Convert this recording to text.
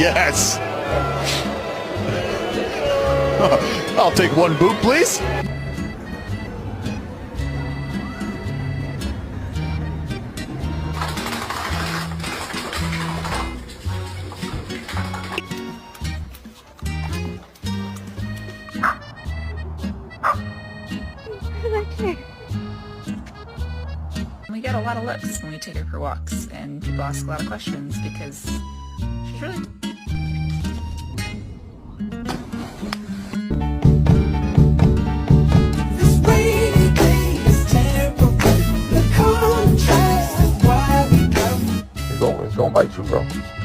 Yes. I'll take one boot, please. We get a lot of looks when we take her for walks, and people ask a lot of questions because she's really... It's gonna bite you, bro.